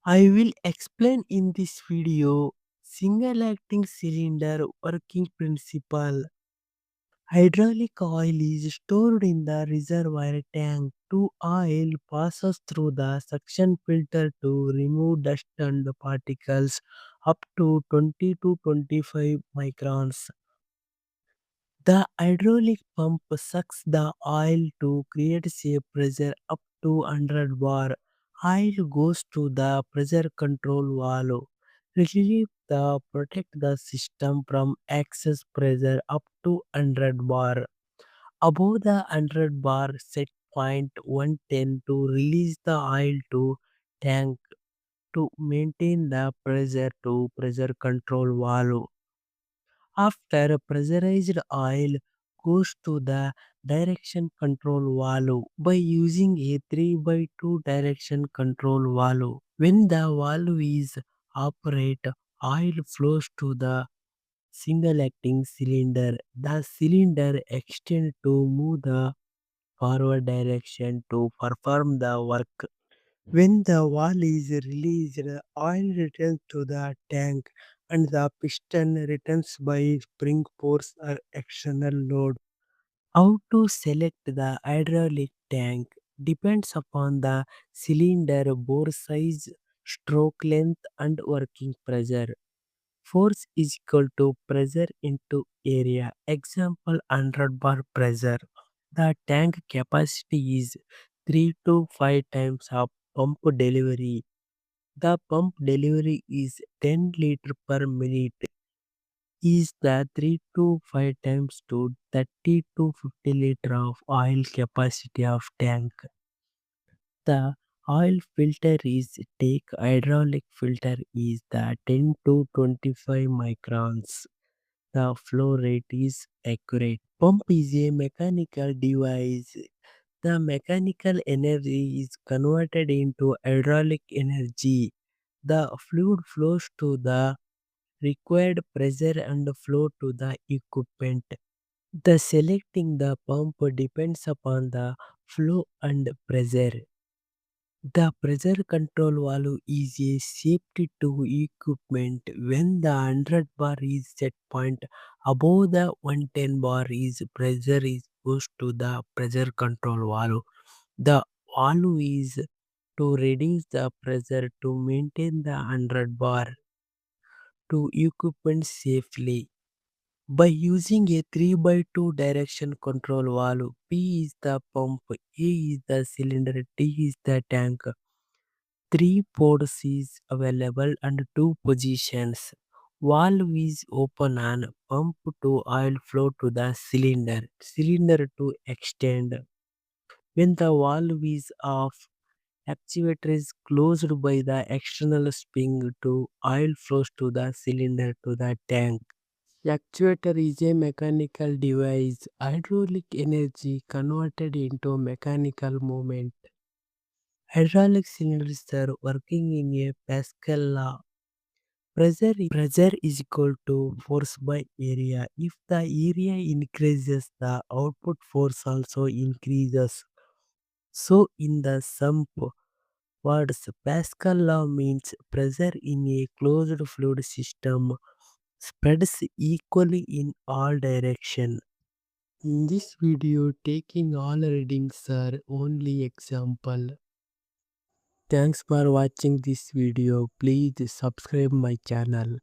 I will explain in this video single acting cylinder working principle. Hydraulic oil is stored in the reservoir tank. To oil passes through the suction filter to remove dust and particles up to 20 to 25 microns. The hydraulic pump sucks the oil to create a pressure up to 100 bar. Oil goes to the pressure control valve. Relieve the protect the system from excess pressure up to 100 bar. Above the 100 bar set point 110 to release the oil to tank to maintain the pressure to pressure control valve. After pressurized oil goes to the direction control valve by using a 3 by 2 direction control valve. When the valve is operate, oil flows to the single acting cylinder. The cylinder extends to move the forward direction to perform the work. When the valve is released, oil returns to the tank and the piston returns by spring force or external load. How to select the hydraulic tank depends upon the cylinder bore size, stroke length, and working pressure. Force is equal to pressure into area. Example 100 bar pressure. The tank capacity is 3 to 5 times of pump delivery. The pump delivery is 10 liter per minute. Is the 3 to 5 times to 30 to 50 liter of oil capacity of tank. The oil filter is take hydraulic filter is the 10 to 25 microns. The flow rate is accurate. Pump is a mechanical device. The mechanical energy is converted into hydraulic energy. The fluid flows to the required pressure and flow to the equipment. The selecting the pump depends upon the flow and pressure. The pressure control valve is a safety to equipment when the 100 bar is set point above the 110 bar is pressure is pushed to the pressure control valve. The valve is to reduce the pressure to maintain the 100 bar to equipment safely. By using a 3 by 2 direction control valve, P is the pump, A is the cylinder, T is the tank. Three ports is available and two positions. Valve is open and pump to oil flow to the cylinder. Cylinder to extend. When the valve is off, actuator is closed by the external spring to oil flows to the cylinder to the tank. Actuator is a mechanical device. Hydraulic energy converted into mechanical movement. Hydraulic cylinders are working in a Pascal law. Pressure is equal to force by area. If the area increases, the output force also increases. So, in the sum words, Pascal law means pressure in a closed fluid system spreads equally in all directions. In this video, taking all readings are only example. Thanks for watching this video. Please subscribe my channel.